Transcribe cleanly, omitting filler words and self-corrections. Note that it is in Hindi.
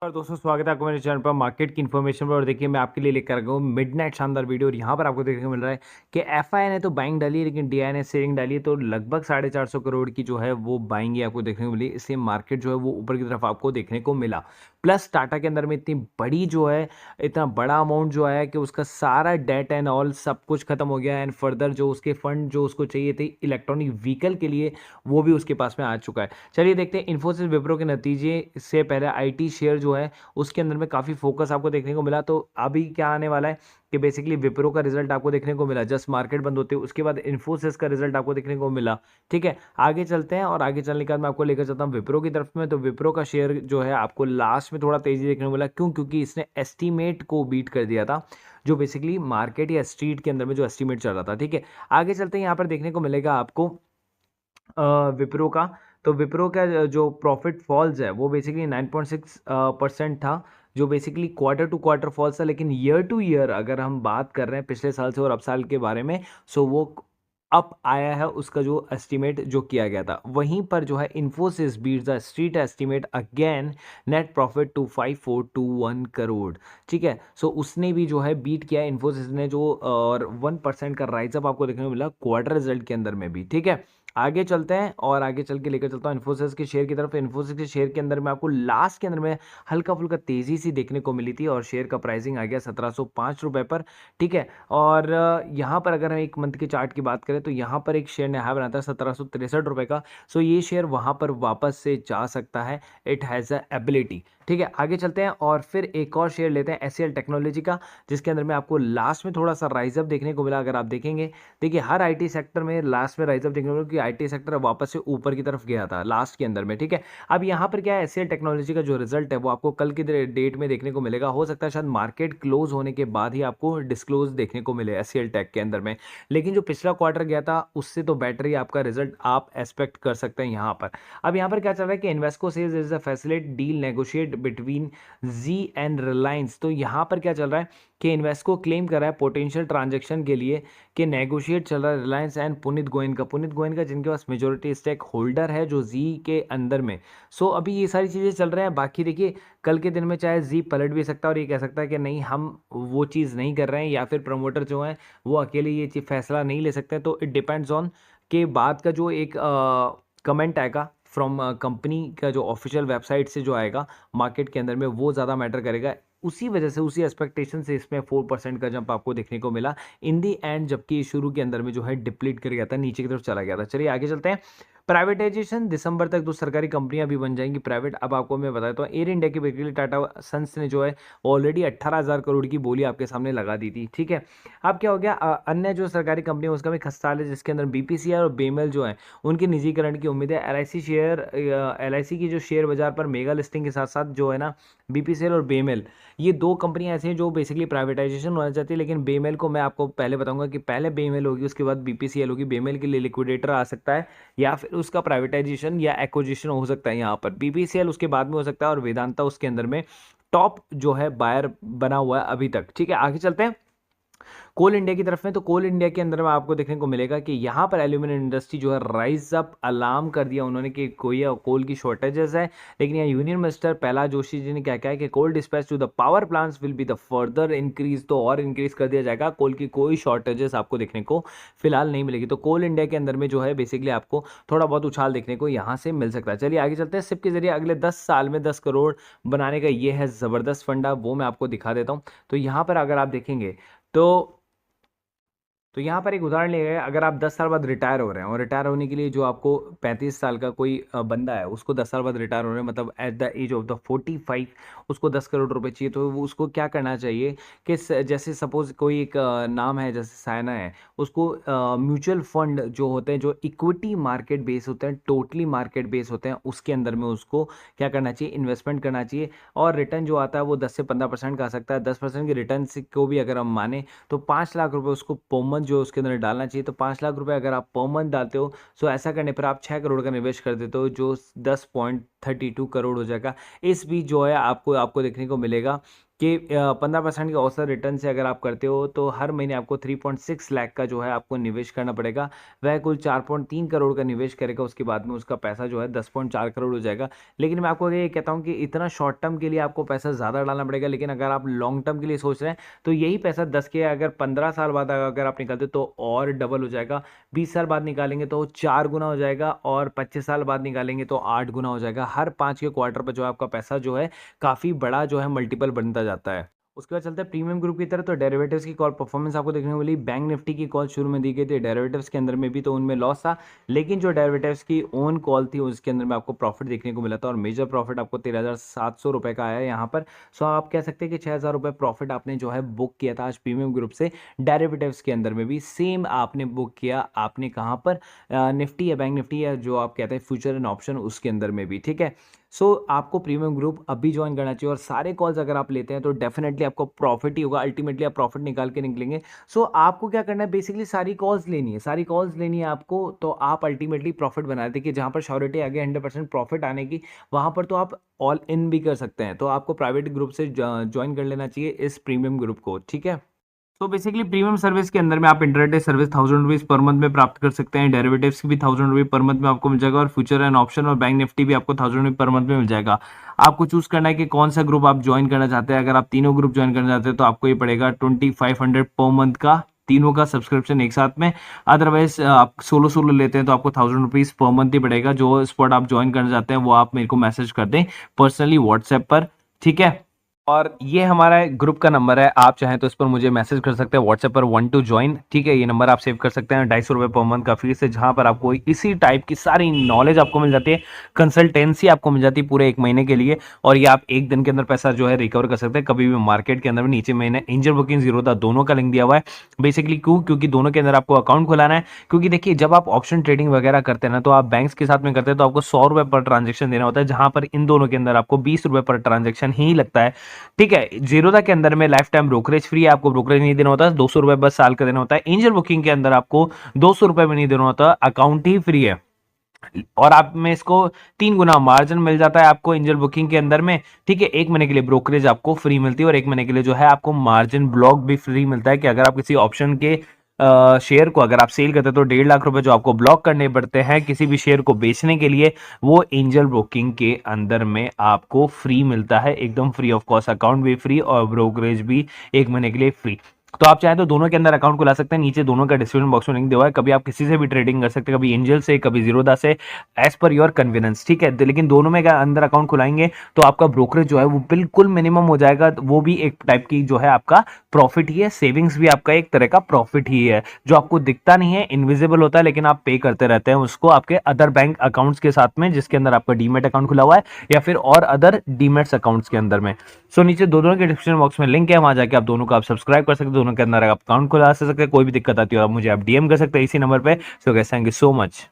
और दोस्तों स्वागत है आपको मेरे चैनल पर मार्केट की इन्फॉर्मेशन पर। और देखिए मैं आपके लिए लेकर गया हूँ मिडनाइट शानदार वीडियो। और यहाँ पर आपको देखने को मिल रहा है कि एफआई ने तो बाइंग डाली है लेकिन डीआई ने सेलिंग डाली है। तो लगभग 450 करोड़ की जो है वो बाइंग ही आपको देखने को मिली। इससे मार्केट जो है वो ऊपर की तरफ आपको देखने को मिला। प्लस टाटा के अंदर में इतनी बड़ी जो है इतना बड़ा अमाउंट जो आया कि उसका सारा डेट एंड ऑल सब कुछ खत्म हो गया। एंड फर्दर जो उसके फंड जो उसको चाहिए थे इलेक्ट्रॉनिक व्हीकल के लिए वो भी उसके पास में आ चुका है। चलिए देखते हैं इन्फोसिस विप्रो के नतीजे से पहले आईटी शेयर जो है उसके अंदर में काफ़ी फोकस आपको देखने को मिला। तो अभी क्या आने वाला है कि बेसिकली विप्रो का रिजल्ट आपको देखने को मिला जस्ट मार्केट बंद होते हुए, उसके बाद इन्फोसिस का रिजल्ट आपको देखने को मिला। ठीक है, आगे चलते हैं और आगे चलने के बाद मैं आपको लेकर चलता हूँ विप्रो की तरफ में। तो विप्रो का शेयर जो है आपको लास्ट में थोड़ा तेजी देखने को मिला। क्यों? क्योंकि इसने एस्टीमेट को बीट कर दिया था, जो बेसिकली मार्केट या स्ट्रीट के अंदर में जो एस्टीमेट चल रहा था। ठीक है, आगे चलते हैं। यहाँ पर देखने को मिलेगा आपको विप्रो का। तो विप्रो का जो प्रॉफिट फॉल्स है वो बेसिकली 9.6% था, जो basically quarter to quarter falls था। लेकिन ईयर टू ईयर अगर हम बात कर रहे हैं पिछले साल से और अब साल के बारे में, सो वो अप आया है उसका जो एस्टीमेट जो किया गया था। वहीं पर जो है Infosys beat the street estimate again, net profit to 5421 crore. ठीक है, सो उसने भी जो है बीट किया इन्फोसिस ने जो, और 1% का राइज अप आपको देखने को मिला क्वार्टर रिजल्ट के अंदर में भी। ठीक है, आगे चलते हैं और आगे चल के लेकर चलता हूँ इन्फोसिस के शेयर की तरफ। इन्फोसिस के शेयर के अंदर में आपको लास्ट के अंदर में हल्का फुल्का तेजी सी देखने को मिली थी और शेयर का प्राइसिंग आ गया 1705 रुपए पर। ठीक है, और यहाँ पर अगर हम एक मंथ के चार्ट की बात करें तो यहाँ पर एक शेयर ने हाई बनाता है 1763 रुपए का। सो ये शेयर वहाँ पर वापस से जा सकता है, इट हैज़ अ एबिलिटी। ठीक है, आगे चलते हैं और फिर एक और शेयर लेते हैं एचसीएल टेक्नोलॉजी का, जिसके अंदर में आपको लास्ट में थोड़ा सा राइजअप देखने को मिला। अगर आप देखेंगे, देखिए हर आईटी सेक्टर में लास्ट में राइजअप देखने को मिला, क्योंकि आईटी सेक्टर वापस से ऊपर की तरफ गया था लास्ट के अंदर में। ठीक है, अब यहाँ पर क्या है, एचसीएल टेक्नोलॉजी का जो रिजल्ट है वो आपको कल की डेट में देखने को मिलेगा। हो सकता है शायद मार्केट क्लोज होने के बाद ही आपको डिस्क्लोज देखने को मिले एचसीएल टेक के अंदर में। लेकिन जो पिछला क्वार्टर गया था उससे तो बेटर ही आपका रिजल्ट आप एक्सपेक्ट कर सकते हैं यहाँ पर। अब यहाँ पर क्या चल रहा है कि Invesco says is a फैसिलिट deal negotiate between ji and Reliance. तो यहाँ पर क्या चल रहा है कि इन्वेस्को क्लेम कर रहा है पोटेंशियल ट्रांजैक्शन के लिए कि नेगोशिएट चल रहा है रिलायंस एंड पुनीत गोयन का जिनके पास मेजोरिटी स्टेक होल्डर है जो जी के अंदर में। सो अभी ये सारी चीज़ें चल रहे हैं। बाकी देखिए कल के दिन में चाहे जी पलट भी सकता है और ये कह सकता है कि नहीं हम वो चीज़ नहीं कर रहे हैं, या फिर प्रमोटर जो है वो अकेले ये चीज़ फैसला नहीं ले सकते। तो इट डिपेंड्स ऑन के बाद का जो एक कमेंट आएगा फ्रॉम कंपनी का, जो ऑफिशियल वेबसाइट से जो आएगा मार्केट के अंदर में, वो ज़्यादा मैटर करेगा। उसी वजह से उसी एक्सपेक्टेशन से इसमें 4% का जंप आपको देखने को मिला इन दी एंड, जबकि शुरू के अंदर में जो है डिप्लीट कर गया था, नीचे की तरफ चला गया था। चलिए आगे चलते हैं। प्राइवेटाइजेशन दिसंबर तक दो सरकारी कंपनियां भी बन जाएंगी प्राइवेट। अब आपको मैं बताता हूँ एयर इंडिया की बेसिकली टाटा सन्स ने जो है ऑलरेडी 18,000 करोड़ की बोली आपके सामने लगा दी थी। ठीक है, अब क्या हो गया, अन्य जो सरकारी कंपनी है उसका भी खस्ताल है, जिसके अंदर बीपीसीआर और बेमल जो है उनके निजीकरण की उम्मीद है। एलआईसी की जो शेयर बाजार पर मेगा लिस्टिंग के साथ साथ जो है ना बीपीसीएल और बेमेल, ये दो कंपनियां ऐसी हैं जो बेसिकली प्राइवेटाइजेशन होना चाहती है। लेकिन बेमेल को मैं आपको पहले बताऊंगा कि पहले बेमेल होगी उसके बाद बीपीसीएल होगी। बेमेल के लिए लिक्विडेटर आ सकता है या फिर उसका प्राइवेटाइजेशन या एक्विजिशन हो सकता है। यहाँ पर बीपीसीएल उसके बाद में हो सकता है और वेदांता उसके अंदर में टॉप जो है बायर बना हुआ है अभी तक। ठीक है, आगे चलते हैं कोल इंडिया की तरफ में। तो कोल इंडिया के अंदर में आपको देखने को मिलेगा कि यहाँ पर एल्यूमिनियम इंडस्ट्री जो है राइज अप अलार्म कर दिया उन्होंने कि कोई कोल की शॉर्टेजेस है। लेकिन यहाँ यूनियन मिनिस्टर प्रहलाद जोशी जी ने क्या कहा है कि coal dispatch to the power plants will be the further increase, तो और इंक्रीज कर दिया जाएगा। कोल की कोई शॉर्टेजेस आपको देखने को फिलहाल नहीं मिलेगी। तो कोल इंडिया के अंदर में जो है बेसिकली आपको थोड़ा बहुत उछाल देखने को यहाँ से मिल सकता है। चलिए आगे चलते हैं। सिप के जरिए अगले 10 साल में 10 करोड़ बनाने का ये है ज़बरदस्त फंडा, वो मैं आपको दिखा देता हूँ। तो यहाँ पर अगर आप देखेंगे तो यहाँ पर एक उदाहरण लिया गया है, अगर आप 10 साल बाद रिटायर हो रहे हैं और रिटायर होने के लिए जो आपको 35 साल का कोई बंदा है उसको 10 साल बाद रिटायर हो रहे हैं, मतलब at the age of the 45 उसको 10 करोड़ रुपए चाहिए। तो वो उसको क्या करना चाहिए कि जैसे सपोज कोई एक नाम है जैसे साइना है, उसको म्यूचुअल फंड जो होते हैं जो इक्विटी मार्केट बेस होते हैं, टोटली मार्केट बेस होते हैं, उसके अंदर में उसको क्या करना चाहिए, इन्वेस्टमेंट करना चाहिए। और रिटर्न जो आता है वो 10 से 15% का आ सकता है। 10% के रिटर्न को भी अगर हम माने तो 5 लाख रुपए उसको पर मंथ जो उसके अंदर डालना चाहिए। तो 5 लाख रुपए अगर आप पर मंथ डालते हो, सो ऐसा करने पर आप 6 करोड़ का निवेश कर देते हो, जो 10.32 करोड़ हो जाएगा। इस बीच जो है आपको आपको देखने को मिलेगा कि 15% के औसत रिटर्न से अगर आप करते हो तो हर महीने आपको 3.6 लाख का जो है आपको निवेश करना पड़ेगा। वह कुल 4.3 करोड़ का निवेश करेगा, उसके बाद में उसका पैसा जो है 10.4 करोड़ हो जाएगा। लेकिन मैं आपको ये कहता हूँ कि इतना शॉर्ट टर्म के लिए आपको पैसा ज़्यादा डालना पड़ेगा, लेकिन अगर आप लॉन्ग टर्म के लिए सोच रहे हैं तो यही पैसा 10 के अगर 15 साल बाद अगर आप निकालते तो और डबल हो जाएगा। 20 साल बाद निकालेंगे तो 4 गुना हो जाएगा, और 25 साल बाद निकालेंगे तो 8 गुना हो जाएगा। हर 5 के क्वार्टर पर जो है आपका पैसा जो है काफ़ी बड़ा जो है मल्टीपल बनता जाता है। उसके बाद चलते हैं प्रीमियम ग्रुप की तरफ। तो डेरिवेटिव्स की कॉल परफॉर्मेंस आपको देखने को मिली। बैंक निफ्टी की कॉल शुरू में दी गई थी डेरिवेटिव्स के अंदर में भी, तो उनमें लॉस था, लेकिन जो डेरिवेटिव्स की ओन कॉल थी उसके अंदर में आपको प्रॉफिट देखने को मिला था, और मेजर प्रॉफिट आपको 13,700 रुपये का आया है यहाँ पर। सो आप कह सकते हैं कि 6,000 रुपये प्रॉफिट आपने जो है बुक किया था आज प्रीमियम ग्रुप से। डेरिवेटिव्स के अंदर में भी सेम आपने बुक किया, आपने कहाँ पर, निफ्टी या बैंक निफ्टी या जो आप कहते हैं फ्यूचर एंड ऑप्शन, उसके अंदर में भी, ठीक है। सो आपको प्रीमियम ग्रुप अभी ज्वाइन करना चाहिए, और सारे कॉल्स अगर आप लेते हैं तो डेफिनेटली आपको प्रॉफिट ही होगा, अल्टीमेटली आप प्रॉफिट निकाल के निकलेंगे। सो आपको क्या करना है, बेसिकली सारी कॉल्स लेनी है, सारी कॉल्स लेनी है आपको, तो आप अल्टीमेटली प्रॉफिट बना दें कि जहाँ पर श्योरिटी आगे 100% प्रॉफिट आने की, वहाँ पर तो आप ऑल इन भी कर सकते हैं। तो आपको प्राइवेट ग्रुप से ज्वाइन कर लेना चाहिए इस प्रीमियम ग्रुप को, ठीक है। तो बेसिकली प्रीमियम सर्विस के अंदर में आप intraday service 1,000 rupees per month में प्राप्त कर सकते हैं। डेरिवेटिव्स की भी 1,000 रुपये पर मंथ में आपको मिल जाएगा, और फ्यूचर एंड ऑप्शन और बैंक निफ्टी भी आपको 1,000 रुपये पर मंथ में मिल जाएगा। आपको चूज करना है कि कौन सा ग्रुप आप ज्वाइन करना चाहते हैं। अगर आप तीनों ग्रुप ज्वाइन करना चाहते हैं तो आपको ये पड़ेगा 2,500 पर मंथ का, तीनों का सब्सक्रिप्शन एक साथ में। अदरवाइज आप सोलो सोलो लेते हैं तो आपको 1,000 रुपीज पर मंथ ही पड़ेगा। जो स्पॉट आप ज्वाइन करना चाहते हैं वो आप मेरे को मैसेज कर दें पर्सनली व्हाट्सएप पर, ठीक है। और ये हमारा ग्रुप का नंबर है, आप चाहें तो इस पर मुझे मैसेज कर सकते हैं व्हाट्सएप पर 1 टू ज्वाइन, ठीक है। ये नंबर आप सेव कर सकते हैं। 250 रुपये पर मंथ का फीस है, जहां पर आपको इसी टाइप की सारी नॉलेज आपको मिल जाती है, कंसल्टेंसी आपको मिल जाती है पूरे 1 महीने के लिए, और ये आप 1 दिन के अंदर पैसा जो है रिकवर कर सकते हैं कभी भी मार्केट के अंदर में। नीचे मैंने एंजल बुकिंग जीरोधा दोनों का लिंक दिया हुआ है। बेसिकली क्योंकि दोनों के अंदर आपको अकाउंट खुलाना है। क्योंकि देखिए, जब आप ऑप्शन ट्रेडिंग वगैरह करते हैं ना, तो आप बैंक्स के साथ में करते हैं तो आपको 100 रुपये पर ट्रांजेक्शन देना होता है, जहां पर इन दोनों के अंदर आपको 20 रुपये पर ट्रांजेक्शन ही लगता है, ठीक है। जीरोधा के अंदर में लाइफ टाइम ब्रोकरेज फ्री है, आपको ब्रोकरेज नहीं देना होता, 200 रुपये बस साल का देना होता है। एंजल बुकिंग के अंदर आपको 200 रुपये भी नहीं देना होता, अकाउंट ही फ्री है, और आप में इसको 3 गुना मार्जिन मिल जाता है आपको एंजल बुकिंग के अंदर में, ठीक है। 1 महीने के लिए ब्रोकरेज आपको फ्री मिलती है, और 1 महीने के लिए जो है आपको मार्जिन ब्लॉक भी फ्री मिलता है, कि अगर आप किसी ऑप्शन के शेयर को अगर आप सेल करते हैं तो 1.5 लाख रुपए जो आपको ब्लॉक करने पड़ते हैं किसी भी शेयर को बेचने के लिए, वो एंजल ब्रोकिंग के अंदर में आपको फ्री मिलता है, एकदम फ्री ऑफ कॉस्ट। अकाउंट भी फ्री और ब्रोकरेज भी 1 महीने के लिए फ्री। तो आप चाहें तो दोनों के अंदर अकाउंट खुला सकते हैं, नीचे दोनों का डिस्क्रिप्शन बॉक्स में लिंक दिया हुआ है। कभी आप किसी से भी ट्रेडिंग कर सकते हैं, कभी एंजल से, कभी जीरोधा से, एज पर योर कन्वीनियंस, ठीक है। लेकिन दोनों में अगर अंदर अकाउंट खुलाएंगे तो आपका ब्रोकरेज जो है वो बिल्कुल मिनिमम हो जाएगा। वो भी एक टाइप की जो है आपका प्रॉफिट ही है, सेविंग्स भी आपका एक तरह का प्रॉफिट ही है, जो आपको दिखता नहीं है, इनविजिबल होता है, लेकिन आप पे करते रहते हैं उसको आपके अदर बैंक अकाउंट्स के साथ में, जिसके अंदर आपका डीमेट अकाउंट खुला हुआ है, या फिर और अदर डीमेट्स अकाउंट्स के अंदर में। सो नीचे दोनों के डिस्क्रिप्शन बॉक्स में लिंक है, वहां जाके आप दोनों को आप सब्सक्राइब कर सकते हैं, दोनों के अंदर आप अकाउंट खुला सकते हैं। कोई भी दिक्कत आती है आप मुझे आप डीएम कर सकते हैं इसी नंबर पे। So guys, thank you so much.